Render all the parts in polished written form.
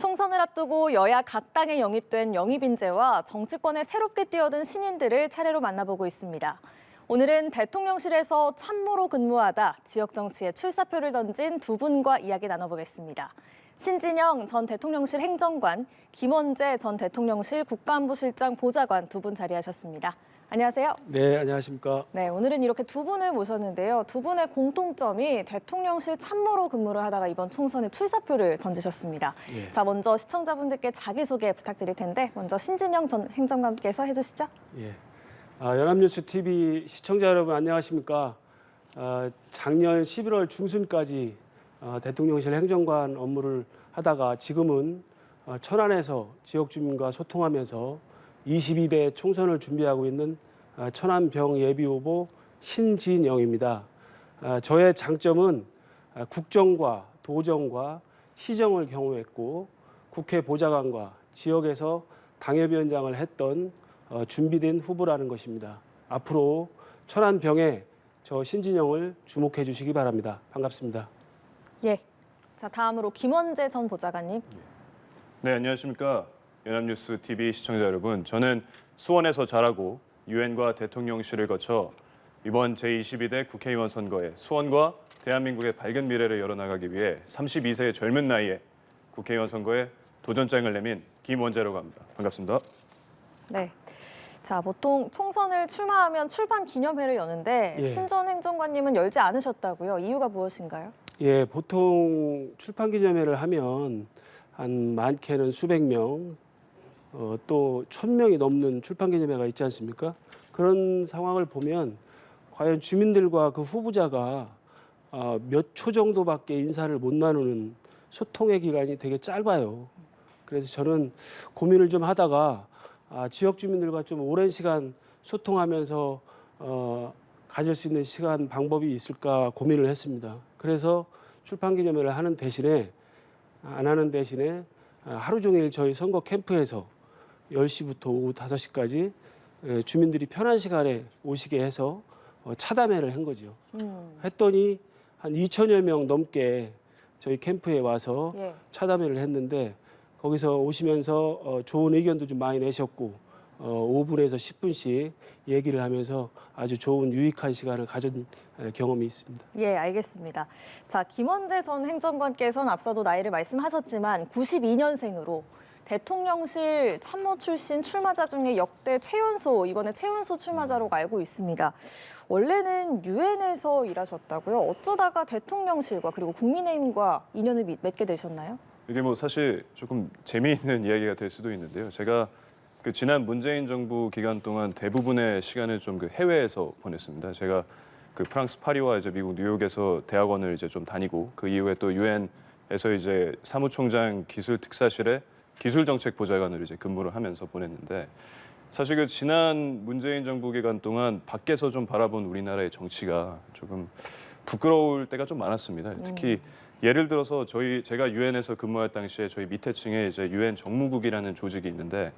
총선을 앞두고 여야 각 당에 영입된 영입인재와 정치권에 새롭게 뛰어든 신인들을 차례로 만나보고 있습니다. 오늘은 대통령실에서 참모로 근무하다 지역 정치에 출사표를 던진 두 분과 이야기 나눠보겠습니다. 신진영 전 대통령실 행정관, 김원재 전 대통령실 국가안보실장 보좌관 두 분 자리하셨습니다. 안녕하세요. 네, 안녕하십니까. 네, 오늘은 이렇게 두 분을 모셨는데요. 두 분의 공통점이 대통령실 참모로 근무를 하다가 이번 총선에 출사표를 던지셨습니다. 예. 자, 먼저 시청자분들께 자기소개 부탁드릴 텐데 먼저 신진영 전 행정관께서 해주시죠. 예. 연합뉴스 TV 시청자 여러분 안녕하십니까. 작년 11월 중순까지 대통령실 행정관 업무를 하다가 지금은 천안에서 지역 주민과 소통하면서 22대 총선을 준비하고 있는 천안병 예비후보 신진영입니다. 저의 장점은 국정과 도정과 시정을 경험했고 국회 보좌관과 지역에서 당협위원장을 했던 준비된 후보라는 것입니다. 앞으로 천안병에 저 신진영을 주목해 주시기 바랍니다. 반갑습니다. 예. 자, 다음으로 김원재 전 보좌관님. 네, 안녕하십니까. 연합뉴스 TV 시청자 여러분. 저는 수원에서 자라고 유엔과 대통령실을 거쳐 이번 제22대 국회의원 선거에 수원과 대한민국의 밝은 미래를 열어나가기 위해 32세의 젊은 나이에 국회의원 선거에 도전장을 내민 김원재라고 합니다. 반갑습니다. 네. 자, 보통 총선을 출마하면 출판 기념회를 여는데 예. 신 전 행정관님은 열지 않으셨다고요. 이유가 무엇인가요? 예, 보통 출판 기념회를 하면 한 많게는 수백 명, 또 1,000명이 넘는 출판 기념회가 있지 않습니까? 그런 상황을 보면 과연 주민들과 그 후보자가 몇 초 정도밖에 인사를 못 나누는 소통의 기간이 되게 짧아요. 그래서 저는 고민을 좀 하다가 지역 주민들과 좀 오랜 시간 소통하면서 가질 수 있는 시간 방법이 있을까 고민을 했습니다. 그래서 출판 기념회를 하는 대신에 안 하는 대신에 하루 종일 저희 선거 캠프에서 10시부터 오후 5시까지 주민들이 편한 시간에 오시게 해서 차담회를 한 거죠. 했더니 한 2천여 명 넘게 저희 캠프에 와서 예. 차담회를 했는데 거기서 오시면서 좋은 의견도 좀 많이 내셨고 5분에서 10분씩 얘기를 하면서 아주 좋은 유익한 시간을 가진 경험이 있습니다. 예, 알겠습니다. 자, 김원재 전 행정관께서는 앞서도 나이를 말씀하셨지만 92년생으로 대통령실 참모 출신 출마자 중에 역대 최연소, 이번에 최연소 출마자로 알고 있습니다. 원래는 유엔에서 일하셨다고요? 어쩌다가 대통령실과 그리고 국민의힘과 인연을 맺게 되셨나요? 이게 뭐 사실 조금 재미있는 이야기가 될 수도 있는데요. 제가 그 지난 문재인 정부 기간 동안 대부분의 시간을 좀 그 해외에서 보냈습니다. 제가 그 프랑스 파리와 이제 미국 뉴욕에서 대학원을 이제 좀 다니고 그 이후에 또 유엔에서 이제 사무총장 기술 특사실에 기술정책 보좌관으로 이제 근무를 하면서 보냈는데 사실 그 지난 문재인 정부 기간 동안 밖에서 좀 바라본 우리나라의 정치가 조금 부끄러울 때가 좀 많았습니다. 특히 예를 들어서 제가 유엔에서 근무할 당시에 저희 밑에 층에 이제 유엔 정무국이라는 조직이 있는데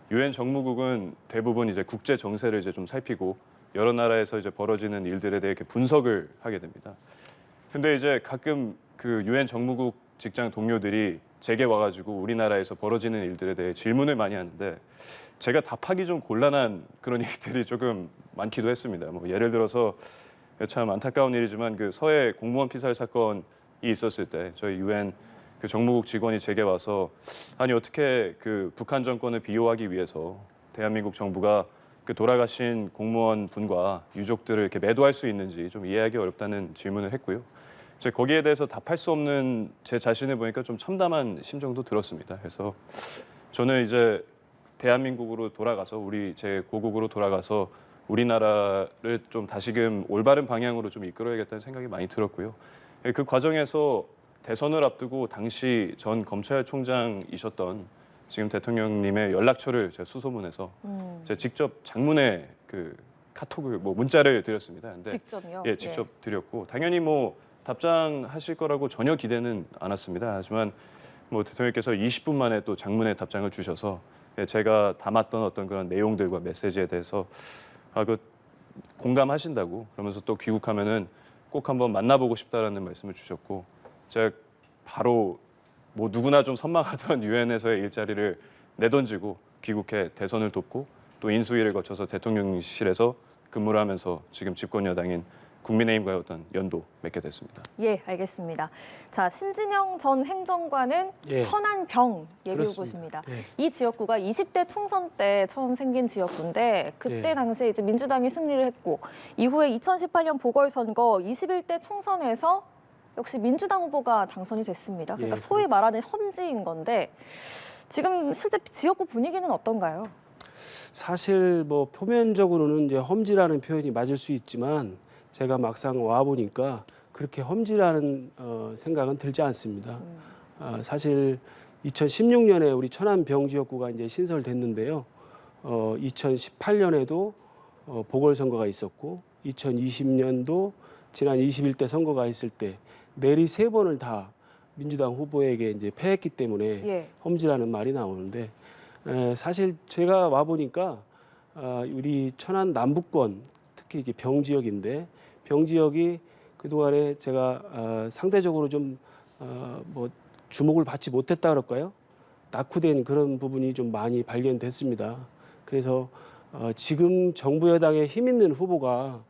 유엔 정무국은 대부분 이제 국제 정세를 이제 좀 살피고 여러 나라에서 이제 벌어지는 일들에 대해 이렇게 분석을 하게 됩니다. 근데 이제 가끔 그 유엔 정무국 직장 동료들이 제게 와가지고 우리나라에서 벌어지는 일들에 대해 질문을 많이 하는데 제가 답하기 좀 곤란한 그런 일들이 조금 많기도 했습니다. 뭐 예를 들어서 참 안타까운 일이지만 그 서해 공무원 피살 사건이 있었을 때 저희 유엔 그 정무국 직원이 제게 와서 아니 어떻게 그 북한 정권을 비호하기 위해서 대한민국 정부가 그 돌아가신 공무원 분과 유족들을 이렇게 매도할 수 있는지 좀 이해하기 어렵다는 질문을 했고요. 거기에 대해서 답할 수 없는 제 자신을 보니까 좀 참담한 심정도 들었습니다. 그래서 저는 이제 대한민국으로 돌아가서 제 고국으로 돌아가서 우리나라를 좀 다시금 올바른 방향으로 좀 이끌어야겠다는 생각이 많이 들었고요. 그 과정에서 대선을 앞두고 당시 전 검찰총장이셨던 지금 대통령님의 연락처를 제가 수소문해서 제가 직접 장문의 그 카톡을 문자를 드렸습니다. 근데 직접요? 예, 직접 드렸고 당연히 뭐 답장하실 거라고 전혀 기대는 않았습니다. 하지만 뭐 대통령께서 20분 만에 또 장문의 답장을 주셔서 제가 담았던 어떤 그런 내용들과 메시지에 대해서 그 공감하신다고 그러면서 또 귀국하면은 꼭 한번 만나보고 싶다라는 말씀을 주셨고 제가 바로 뭐 누구나 좀 선망하던 유엔에서의 일자리를 내던지고 귀국해 대선을 돕고 또 인수위를 거쳐서 대통령실에서 근무를 하면서 지금 집권 여당인 국민의힘과의 어떤 연도 맺게 됐습니다. 예, 알겠습니다. 자, 신진영 전 행정관은 예. 천안병 예비 그렇습니다. 후보십니다. 예. 이 지역구가 20대 총선 때 처음 생긴 지역구인데 그때 예. 당시에 이제 민주당이 승리를 했고 이후에 2018년 보궐선거 21대 총선에서 역시 민주당 후보가 당선이 됐습니다. 그러니까 예, 소위 말하는 험지인 건데 지금 실제 지역구 분위기는 어떤가요? 사실 뭐 표면적으로는 이제 험지라는 표현이 맞을 수 있지만 제가 막상 와 보니까 그렇게 험지라는 생각은 들지 않습니다. 사실 2016년에 우리 천안병 지역구가 이제 신설됐는데요. 2018년에도 보궐선거가 있었고 2020년도 지난 21대 선거가 있을 때 내리 3번을 다 민주당 후보에게 이제 패했기 때문에 예. 험지라는 말이 나오는데 사실 제가 와 보니까 우리 천안 남부권 특히 이게 병 지역인데 병 지역이 그동안에 제가 상대적으로 좀 뭐 주목을 받지 못했다 그럴까요? 낙후된 그런 부분이 좀 많이 발견됐습니다. 그래서 지금 정부 여당에 힘 있는 후보가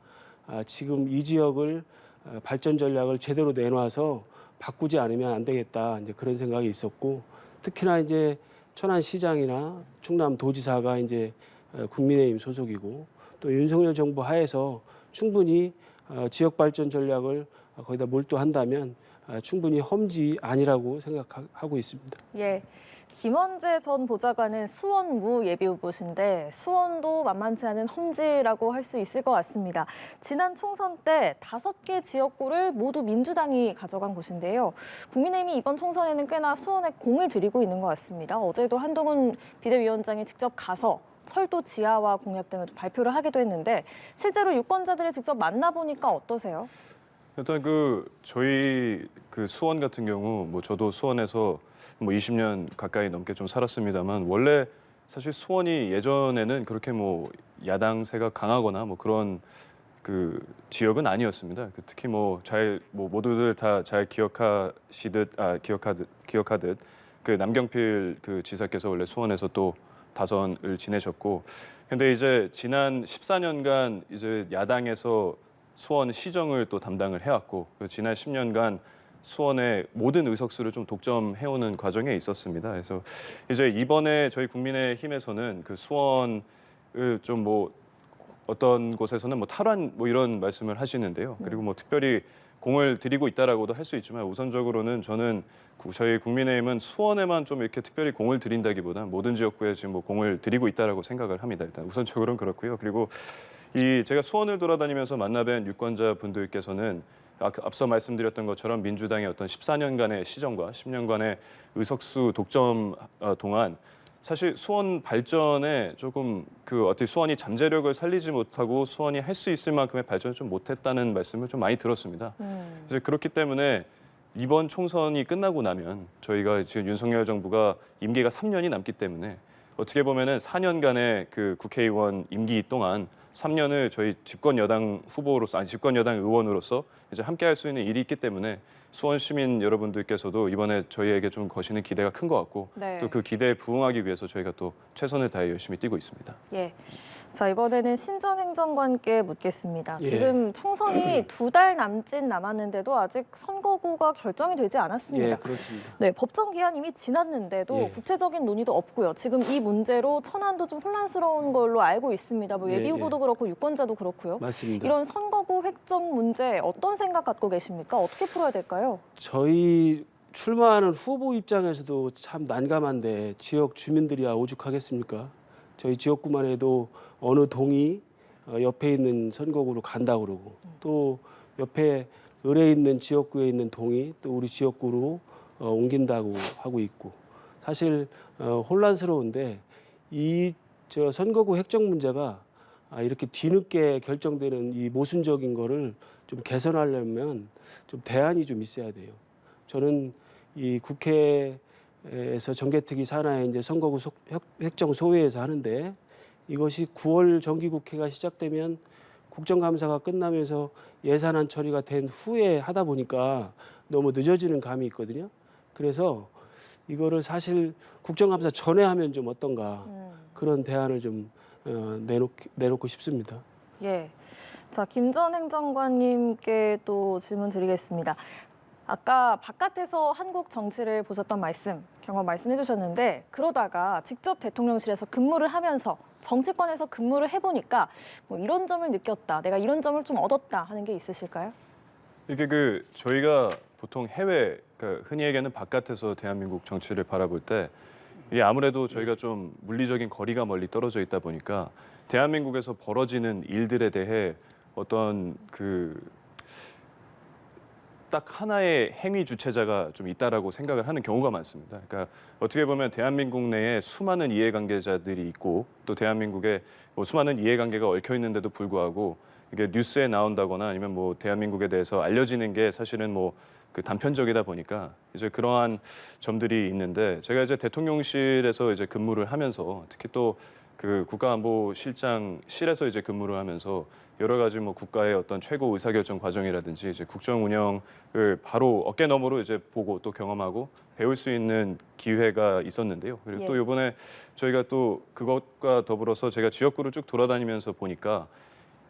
지금 이 지역을 발전 전략을 제대로 내놔서 바꾸지 않으면 안 되겠다 이제 그런 생각이 있었고 특히나 이제 천안시장이나 충남도지사가 이제 국민의힘 소속이고 또 윤석열 정부 하에서 충분히 지역 발전 전략을 거기다 몰두한다면 충분히 험지 아니라고 생각하고 있습니다. 예, 김원재 전 보좌관은 수원무 예비 후보신데 수원도 만만치 않은 험지라고 할 수 있을 것 같습니다. 지난 총선 때 5개 지역구를 모두 민주당이 가져간 곳인데요. 국민의힘이 이번 총선에는 꽤나 수원에 공을 들이고 있는 것 같습니다. 어제도 한동훈 비대위원장이 직접 가서 철도 지하화 공약 등을 좀 발표를 하기도 했는데 실제로 유권자들을 직접 만나보니까 어떠세요? 일단 저희 수원 같은 경우 뭐 저도 수원에서 뭐 20년 가까이 넘게 좀 살았습니다만 원래 사실 수원이 예전에는 그렇게 뭐 야당세가 강하거나 뭐 그런 지역은 아니었습니다. 특히 뭐 모두들 다 잘 기억하듯 남경필 지사께서 원래 수원에서 또 다선을 지내셨고 근데 이제 지난 14년간 이제 야당에서 수원 시정을 또 담당을 해왔고 지난 10년간 수원의 모든 의석수를 좀 독점해오는 과정에 있었습니다. 그래서 이제 이번에 저희 국민의힘에서는 수원을 좀 뭐 어떤 곳에서는 뭐 탈환 뭐 이런 말씀을 하시는데요. 그리고 뭐 특별히 공을 들이고 있다라고도 할 수 있지만 우선적으로는 저는 저희 국민의힘은 수원에만 좀 이렇게 특별히 공을 들인다기보다 모든 지역구에 지금 뭐 공을 들이고 있다라고 생각을 합니다. 일단 우선적으로는 그렇고요. 그리고 제가 수원을 돌아다니면서 만나뵌 유권자 분들께서는 앞서 말씀드렸던 것처럼 민주당의 어떤 14년간의 시정과 10년간의 의석수 독점 동안 사실 수원 발전에 조금 어떻게 수원이 잠재력을 살리지 못하고 수원이 할 수 있을 만큼의 발전을 좀 못했다는 말씀을 좀 많이 들었습니다. 그래서 그렇기 때문에 이번 총선이 끝나고 나면 저희가 지금 윤석열 정부가 임기가 3년이 남기 때문에 어떻게 보면은 4년간의 국회의원 임기 동안 3년을 저희 집권 여당 의원으로서 이제 함께 할 수 있는 일이 있기 때문에 수원 시민 여러분들께서도 이번에 저희에게 좀 거시는 기대가 큰 것 같고 네. 또 그 기대에 부응하기 위해서 저희가 또 최선을 다해 열심히 뛰고 있습니다. 예. 자, 이번에는 신전 행정관께 묻겠습니다. 예. 지금 총선이 2달 남았는데도 아직 선거구가 결정이 되지 않았습니다. 예, 그렇습니다. 네, 법정 기한 이미 지났는데도 예. 구체적인 논의도 없고요. 지금 이 문제로 천안도 좀 혼란스러운 걸로 알고 있습니다. 뭐 예비 예, 후보도 그렇고 유권자도 그렇고요. 맞습니다. 이런 선거구 획정 문제 어떤 생각 갖고 계십니까? 어떻게 풀어야 될까요? 저희 출마하는 후보 입장에서도 참 난감한데 지역 주민들이야 오죽하겠습니까? 저희 지역구만 해도 어느 동이 옆에 있는 선거구로 간다 그러고 또 옆에 을에 있는 지역구에 있는 동이 또 우리 지역구로 옮긴다고 하고 있고 사실 혼란스러운데 저 선거구 획정 문제가 이렇게 뒤늦게 결정되는 이 모순적인 거를 좀 개선하려면 좀 대안이 좀 있어야 돼요. 저는 이 국회에서 정개특위 산하에 이제 선거구 획정 소위에서 하는데 이것이 9월 정기국회가 시작되면 국정감사가 끝나면서 예산안 처리가 된 후에 하다 보니까 너무 늦어지는 감이 있거든요. 그래서 이거를 사실 국정감사 전에 하면 좀 어떤가 그런 대안을 좀 내놓고 싶습니다. 예. 자, 김 전 행정관님께 또 질문 드리겠습니다. 아까 바깥에서 한국 정치를 보셨던 경험 말씀해 주셨는데 그러다가 직접 대통령실에서 근무를 하면서 정치권에서 근무를 해보니까 뭐 이런 점을 느꼈다, 내가 이런 점을 좀 얻었다 하는 게 있으실까요? 이게 저희가 보통 해외, 그러니까 흔히 얘기하는 바깥에서 대한민국 정치를 바라볼 때 이게 아무래도 저희가 좀 물리적인 거리가 멀리 떨어져 있다 보니까 대한민국에서 벌어지는 일들에 대해 어떤 딱 하나의 행위 주체자가 좀 있다라고 생각을 하는 경우가 많습니다. 그러니까 어떻게 보면 대한민국 내에 수많은 이해관계자들이 있고 또 대한민국에 뭐 수많은 이해관계가 얽혀 있는데도 불구하고 이게 뉴스에 나온다거나 아니면 뭐 대한민국에 대해서 알려지는 게 사실은 뭐 단편적이다 보니까 이제 그러한 점들이 있는데 제가 이제 대통령실에서 이제 근무를 하면서 특히 또 국가안보실장실에서 이제 근무를 하면서 여러 가지 뭐 국가의 어떤 최고 의사결정 과정이라든지 이제 국정 운영을 바로 어깨 너머로 이제 보고 또 경험하고 배울 수 있는 기회가 있었는데요. 그리고 또 이번에 저희가 또 그것과 더불어서 제가 지역구를 쭉 돌아다니면서 보니까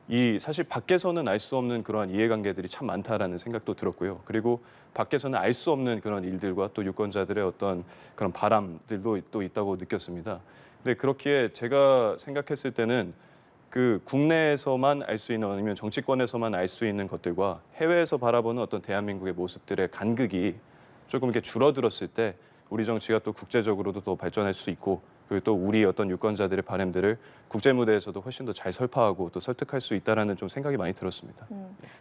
이 사실 밖에서는 알 수 없는 그러한 이해관계들이 참 많다라는 생각도 들었고요. 그리고 밖에서는 알 수 없는 그런 일들과 또 유권자들의 어떤 그런 바람들도 또 있다고 느꼈습니다. 근데 그렇기에 제가 생각했을 때는 국내에서만 알 수 있는 아니면 정치권에서만 알 수 있는 것들과 해외에서 바라보는 어떤 대한민국의 모습들의 간극이 조금 이렇게 줄어들었을 때 우리 정치가 또 국제적으로도 더 발전할 수 있고 그리고 또 우리 어떤 유권자들의 바람들을 국제 무대에서도 훨씬 더 잘 설파하고 또 설득할 수 있다라는 좀 생각이 많이 들었습니다.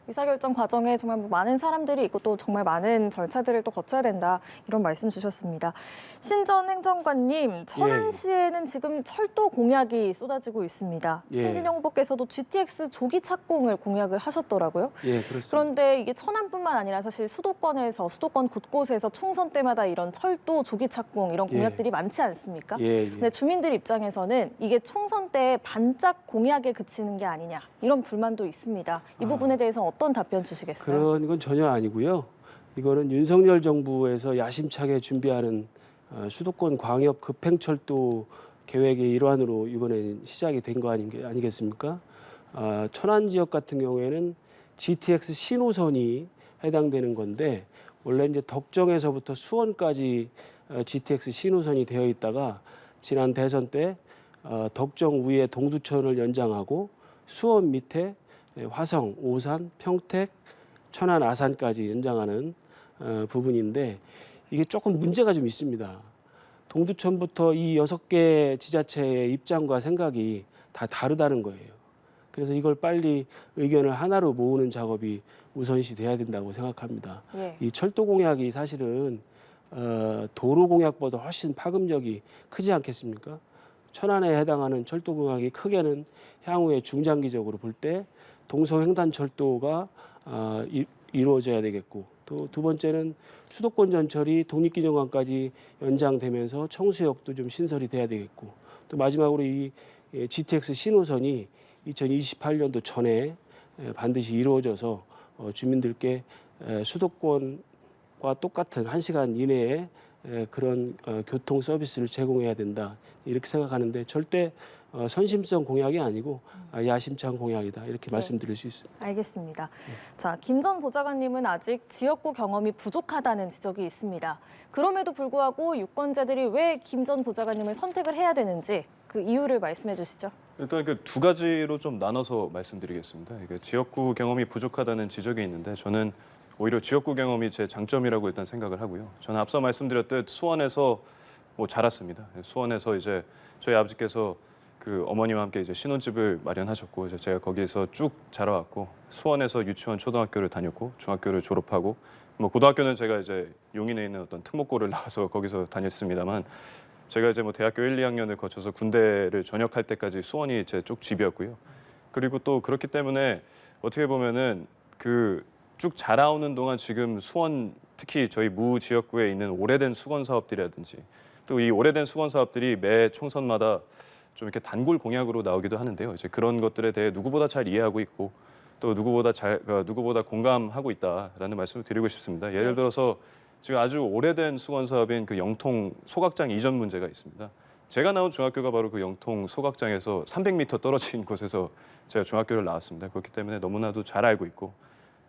의사결정 과정에 정말 뭐 많은 사람들이 있고 또 정말 많은 절차들을 또 거쳐야 된다 이런 말씀 주셨습니다. 신 전 행정관님, 천안시에는 지금 철도 공약이 쏟아지고 있습니다. 예. 신진영 후보께서도 GTX 조기 착공을 공약을 하셨더라고요. 예, 그렇습니다. 그런데 이게 천안뿐만 아니라 사실 수도권 곳곳에서 총선 때마다 이런 철도 조기 착공 이런 공약들이 많지 않습니까? 근데 주민들 입장에서는 이게 총선 때 반짝 공약에 그치는 게 아니냐 이런 불만도 있습니다. 이 부분에 대해서 어떤 답변 주시겠어요? 그런 건 전혀 아니고요. 이거는 윤석열 정부에서 야심차게 준비하는 수도권 광역 급행철도 계획의 일환으로 이번에 시작이 된 거 아니겠습니까? 천안 지역 같은 경우에는 GTX 신호선이 해당되는 건데 원래 이제 덕정에서부터 수원까지 GTX 신호선이 되어 있다가 지난 대선 때 덕정 위에 동두천을 연장하고 수원 밑에 화성, 오산, 평택, 천안, 아산까지 연장하는 부분인데 이게 조금 문제가 좀 있습니다. 동두천부터 이 6개 지자체의 입장과 생각이 다 다르다는 거예요. 그래서 이걸 빨리 의견을 하나로 모으는 작업이 우선시 돼야 된다고 생각합니다. 이 철도 공약이 사실은 도로 공약보다 훨씬 파급력이 크지 않겠습니까? 천안에 해당하는 철도 공약이 크게는 향후에 중장기적으로 볼 때 동서횡단철도가 이루어져야 되겠고 또 두 번째는 수도권 전철이 독립기념관까지 연장되면서 청수역도 좀 신설이 돼야 되겠고 또 마지막으로 이 GTX 신호선이 2028년도 전에 반드시 이루어져서 주민들께 수도권과 똑같은 1시간 이내에 그런 교통 서비스를 제공해야 된다 이렇게 생각하는데 절대 선심성 공약이 아니고 야심찬 공약이다 이렇게 말씀드릴 수 있습니다. 알겠습니다. 자, 김 전 보좌관님은 아직 지역구 경험이 부족하다는 지적이 있습니다. 그럼에도 불구하고 유권자들이 왜 김 전 보좌관님을 선택을 해야 되는지 그 이유를 말씀해 주시죠. 일단 두 가지로 좀 나눠서 말씀드리겠습니다. 이게 지역구 경험이 부족하다는 지적이 있는데 저는 오히려 지역구 경험이 제 장점이라고 일단 생각을 하고요. 저는 앞서 말씀드렸듯 수원에서 자랐습니다. 수원에서 이제 저희 아버지께서 어머니와 함께 이제 신혼집을 마련하셨고 이제 제가 거기에서 쭉 자라왔고 수원에서 유치원, 초등학교를 다녔고 중학교를 졸업하고 고등학교는 제가 이제 용인에 있는 어떤 특목고를 나와서 거기서 다녔습니다만 제가 이제 대학교 1, 2학년을 거쳐서 군대를 전역할 때까지 수원이 제 쪽 집이었고요. 그리고 또 그렇기 때문에 어떻게 보면은 쭉 자라오는 동안 지금 수원 특히 저희 무 지역구에 있는 오래된 수건 사업들이라든지 또 이 오래된 수건 사업들이 매 총선마다 좀 이렇게 단골 공약으로 나오기도 하는데요. 이제 그런 것들에 대해 누구보다 잘 이해하고 있고 또 누구보다 공감하고 있다라는 말씀을 드리고 싶습니다. 예를 들어서 지금 아주 오래된 수건 사업인 그 영통 소각장 이전 문제가 있습니다. 제가 나온 중학교가 바로 그 영통 소각장에서 300m 떨어진 곳에서 제가 중학교를 나왔습니다. 그렇기 때문에 너무나도 잘 알고 있고,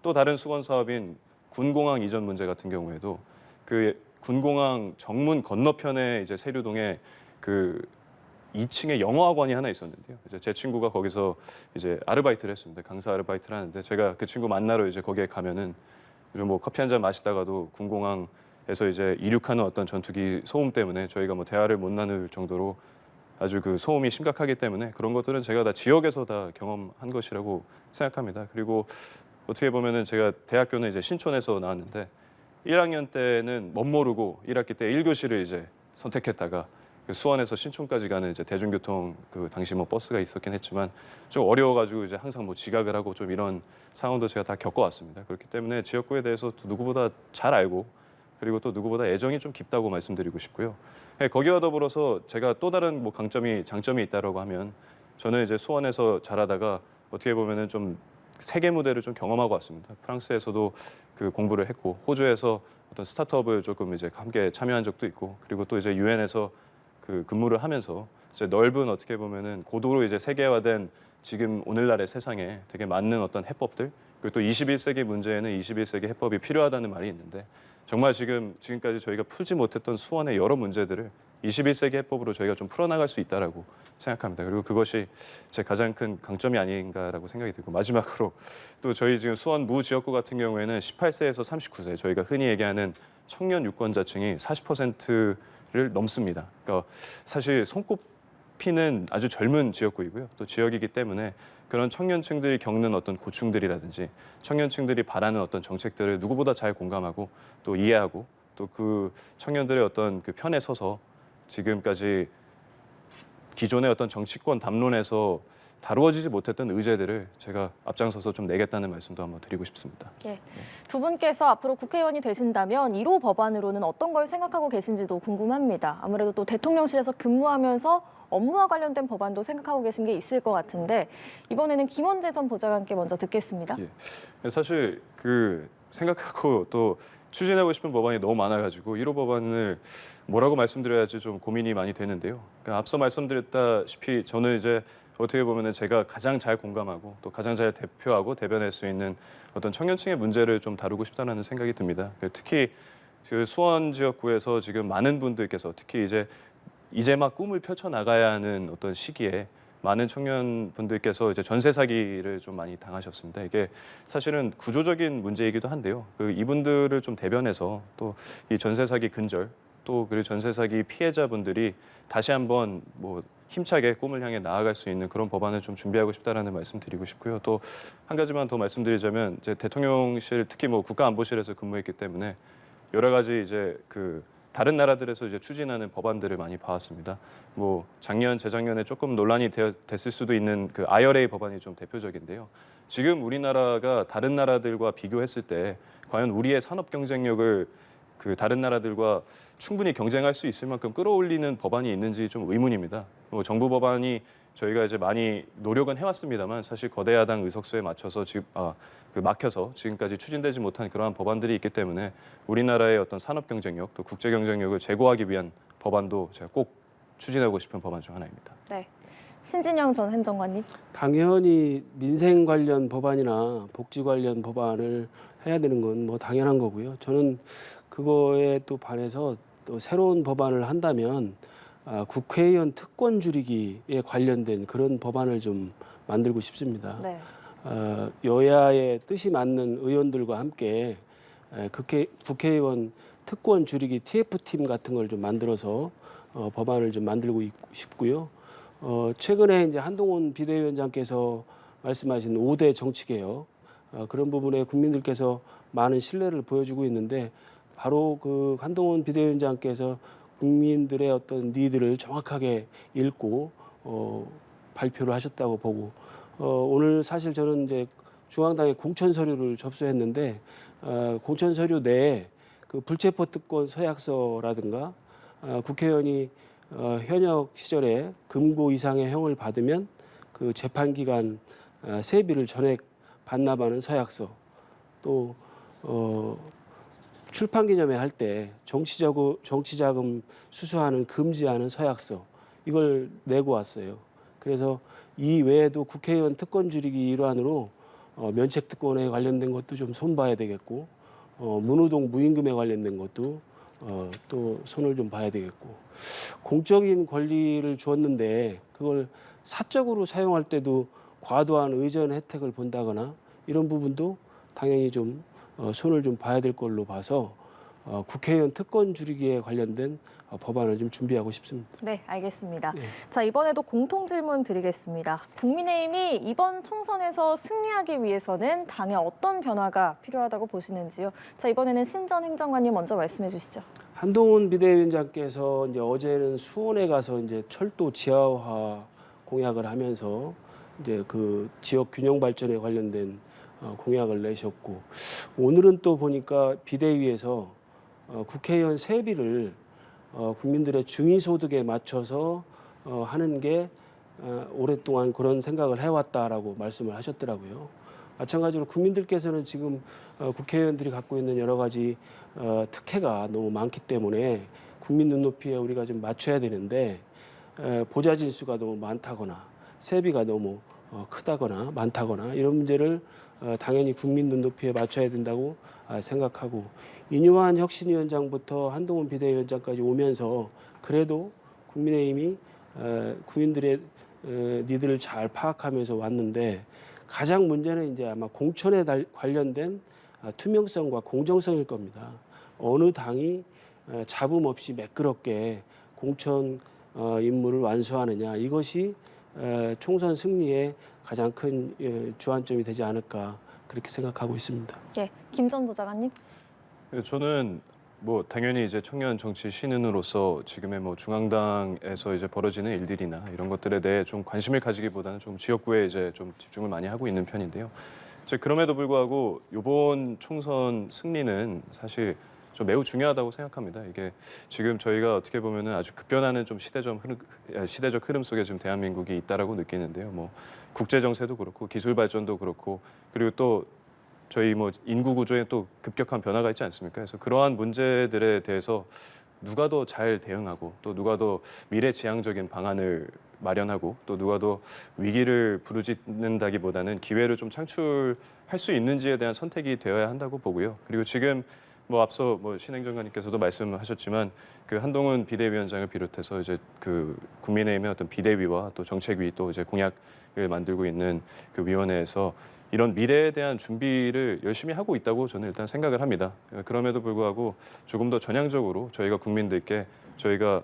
또 다른 수건 사업인 군공항 이전 문제 같은 경우에도 그 군공항 정문 건너편에 이제 세류동에 그 2층에 영어학원이 하나 있었는데요. 이제 제 친구가 거기서 이제 아르바이트를 했습니다. 강사 아르바이트를 하는데, 제가 그 친구 만나러 이제 거기에 가면은 좀 뭐 커피 한 잔 마시다가도 군공항에서 이제 이륙하는 어떤 전투기 소음 때문에 저희가 뭐 대화를 못 나눌 정도로 아주 그 소음이 심각하기 때문에, 그런 것들은 제가 다 지역에서 다 경험한 것이라고 생각합니다. 그리고 어떻게 보면은 제가 대학교는 이제 신촌에서 나왔는데 1학년 때는 멋모르고 1학기 때 1교시를 이제 선택했다가 그 수원에서 신촌까지 가는 이제 대중교통, 그 당시 뭐 버스가 있었긴 했지만 좀 어려워가지고 이제 항상 뭐 지각을 하고 좀 이런 상황도 제가 다 겪어왔습니다. 그렇기 때문에 지역구에 대해서 또 누구보다 잘 알고, 그리고 또 누구보다 애정이 좀 깊다고 말씀드리고 싶고요. 예, 거기와 더불어서 제가 또 다른 뭐 장점이 있다라고 하면, 저는 이제 수원에서 자라다가 어떻게 보면은 좀 세계 무대를 좀 경험하고 왔습니다. 프랑스에서도 그 공부를 했고, 호주에서 어떤 스타트업을 조금 이제 함께 참여한 적도 있고, 그리고 또 이제 유엔에서 그 근무를 하면서 이제 넓은, 어떻게 보면은 고도로 이제 세계화된 지금 오늘날의 세상에 되게 맞는 어떤 해법들, 그리고 또 21세기 문제에는 21세기 해법이 필요하다는 말이 있는데, 정말 지금까지 저희가 풀지 못했던 수원의 여러 문제들을 21세기 해법으로 저희가 좀 풀어나갈 수 있다라고 생각합니다. 그리고 그것이 제 가장 큰 강점이 아닌가라고 생각이 들고, 마지막으로 또 저희 지금 수원 무 지역구 같은 경우에는 18세에서 39세, 저희가 흔히 얘기하는 청년 유권자층이 40%를 넘습니다. 그러니까 사실 손꼽히는 아주 젊은 지역구이고요. 또 지역이기 때문에 그런 청년층들이 겪는 어떤 고충들이라든지 청년층들이 바라는 어떤 정책들을 누구보다 잘 공감하고 또 이해하고, 또 그 청년들의 어떤 그 편에 서서 지금까지 기존의 어떤 정치권 담론에서 다루어지지 못했던 의제들을 제가 앞장서서 좀 내겠다는 말씀도 한번 드리고 싶습니다. 예. 두 분께서 앞으로 국회의원이 되신다면 1호 법안으로는 어떤 걸 생각하고 계신지도 궁금합니다. 아무래도 또 대통령실에서 근무하면서 업무와 관련된 법안도 생각하고 계신 게 있을 것 같은데, 이번에는 김원재 전 보좌관께 먼저 듣겠습니다. 예. 사실 그 생각하고 또 추진하고 싶은 법안이 너무 많아가지고 1호 법안을 뭐라고 말씀드려야지 좀 고민이 많이 되는데요. 그러니까 앞서 말씀드렸다시피 저는 이제 어떻게 보면은 제가 가장 잘 공감하고 또 가장 잘 대표하고 대변할 수 있는 어떤 청년층의 문제를 좀 다루고 싶다는 생각이 듭니다. 특히 그 수원 지역구에서 지금 많은 분들께서, 특히 이제 막 꿈을 펼쳐 나가야 하는 어떤 시기에 많은 청년분들께서 이제 전세 사기를 좀 많이 당하셨습니다. 이게 사실은 구조적인 문제이기도 한데요. 이분들을 좀 대변해서 또 이 전세 사기 근절, 또 그리고 전세 사기 피해자분들이 다시 한번 뭐 힘차게 꿈을 향해 나아갈 수 있는 그런 법안을 좀 준비하고 싶다라는 말씀 드리고 싶고요. 또 한 가지만 더 말씀드리자면, 이제 대통령실, 특히 뭐 국가안보실에서 근무했기 때문에 여러 가지 이제 그 다른 나라들에서 이제 추진하는 법안들을 많이 봐왔습니다. 뭐 작년, 재작년에 조금 논란이 됐을 수도 있는 그 IRA 법안이 좀 대표적인데요. 지금 우리나라가 다른 나라들과 비교했을 때 과연 우리의 산업 경쟁력을 그 다른 나라들과 충분히 경쟁할 수 있을 만큼 끌어올리는 법안이 있는지 좀 의문입니다. 뭐 정부 법안이 저희가 이제 많이 노력은 해왔습니다만, 사실 거대 야당 의석수에 맞춰서 막혀서 지금까지 추진되지 못한 그러한 법안들이 있기 때문에 우리나라의 어떤 산업 경쟁력, 또 국제 경쟁력을 제고하기 위한 법안도 제가 꼭 추진하고 싶은 법안 중 하나입니다. 네. 신진영 전 행정관님. 당연히 민생 관련 법안이나 복지 관련 법안을 해야 되는 건 뭐 당연한 거고요. 저는 그거에 또 반해서 또 새로운 법안을 한다면 국회의원 특권 줄이기에 관련된 그런 법안을 좀 만들고 싶습니다. 네. 여야의 뜻이 맞는 의원들과 함께 국회의원 특권 줄이기 TF팀 같은 걸 좀 만들어서 법안을 좀 만들고 싶고요. 최근에 이제 한동훈 비대위원장께서 말씀하신 5대 정치개혁, 그런 부분에 국민들께서 많은 신뢰를 보여주고 있는데, 바로 그 한동훈 비대위원장께서 국민들의 어떤 니드를 정확하게 읽고 발표를 하셨다고 보고, 오늘 사실 저는 이제 중앙당의 공천 서류를 접수했는데, 공천 서류 내에 그 불체포 특권 서약서라든가 국회의원이 현역 시절에 금고 이상의 형을 받으면 그 재판 기간 세비를 전액 반납하는 서약서, 또 출판기념회 할 때 정치자금 수수하는 금지하는 서약서 이걸 내고 왔어요. 그래서 이 외에도 국회의원 특권 줄이기 일환으로 면책 특권에 관련된 것도 좀 손봐야 되겠고 문우동 무임금에 관련된 것도 또 손을 좀 봐야 되겠고 공적인 권리를 주었는데 그걸 사적으로 사용할 때도 과도한 의전 혜택을 본다거나 이런 부분도 당연히 좀 손을 좀 봐야 될 걸로 봐서 국회의원 특권 줄이기에 관련된 법안을 좀 준비하고 싶습니다. 네, 알겠습니다. 네. 자, 이번에도 공통 질문 드리겠습니다. 국민의힘이 이번 총선에서 승리하기 위해서는 당에 어떤 변화가 필요하다고 보시는지요? 자, 이번에는 신전 행정관님 먼저 말씀해 주시죠. 한동훈 비대위원장께서 이제 어제는 수원에 가서 이제 철도 지하화 공약을 하면서 이제 그 지역 균형 발전에 관련된 공약을 내셨고 오늘은 또 보니까 비대위에서 국회의원 세비를 국민들의 중위소득에 맞춰서 하는 게 오랫동안 그런 생각을 해왔다라고 말씀을 하셨더라고요. 마찬가지로 국민들께서는 지금 국회의원들이 갖고 있는 여러 가지 특혜가 너무 많기 때문에 국민 눈높이에 우리가 좀 맞춰야 되는데 보좌 진수가 너무 많다거나 세비가 너무 크다거나 많다거나 이런 문제를 당연히 국민 눈높이에 맞춰야 된다고 생각하고 인유한 혁신위원장부터 한동훈 비대위원장까지 오면서 그래도 국민의힘이 국민들의 니들을 잘 파악하면서 왔는데 가장 문제는 이제 아마 공천에 관련된 투명성과 공정성일 겁니다. 어느 당이 잡음 없이 매끄럽게 공천 임무를 완수하느냐 이것이 총선 승리의 가장 큰 주안점이 되지 않을까 그렇게 생각하고 있습니다. 예, 김 전 부장관님. 저는 뭐 당연히 이제 청년 정치 신인으로서 지금의 뭐 중앙당에서 이제 벌어지는 일들이나 이런 것들에 대해 좀 관심을 가지기보다는 좀 지역구에 이제 좀 집중을 많이 하고 있는 편인데요. 그럼에도 불구하고 이번 총선 승리는 사실 좀 매우 중요하다고 생각합니다. 이게 지금 저희가 어떻게 보면은 아주 급변하는 좀 시대적 흐름 속에 지금 대한민국이 있다라고 느끼는데요. 뭐 국제 정세도 그렇고 기술 발전도 그렇고 그리고 또 저희 뭐 인구 구조에 또 급격한 변화가 있지 않습니까? 그래서 그러한 문제들에 대해서 누가 더 잘 대응하고 또 누가 더 미래지향적인 방안을 마련하고 또 누가 더 위기를 부르짖는다기보다는 기회를 좀 창출할 수 있는지에 대한 선택이 되어야 한다고 보고요. 그리고 지금 뭐 앞서 뭐 신행정관님께서도 말씀하셨지만 그 한동훈 비대위원장을 비롯해서 이제 그 국민의힘의 어떤 비대위와 또 정책위 또 이제 공약을 만들고 있는 그 위원회에서 이런 미래에 대한 준비를 열심히 하고 있다고 저는 일단 생각을 합니다. 그럼에도 불구하고 조금 더 전향적으로 저희가 국민들께 저희가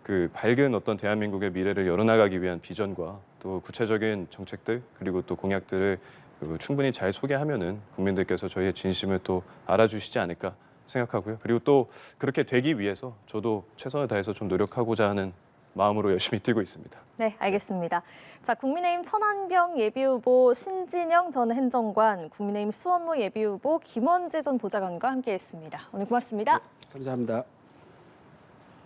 그 밝은 어떤 대한민국의 미래를 열어나가기 위한 비전과 또 구체적인 정책들 그리고 또 공약들을 충분히 잘 소개하면은 국민들께서 저희의 진심을 또 알아주시지 않을까 생각하고요. 그리고 또 그렇게 되기 위해서 저도 최선을 다해서 좀 노력하고자 하는 마음으로 열심히 뛰고 있습니다. 네, 알겠습니다. 자, 국민의힘 천안병 예비후보 신진영 전 행정관, 국민의힘 수원무 예비후보 김원재 전 보좌관과 함께했습니다. 오늘 고맙습니다. 감사합니다.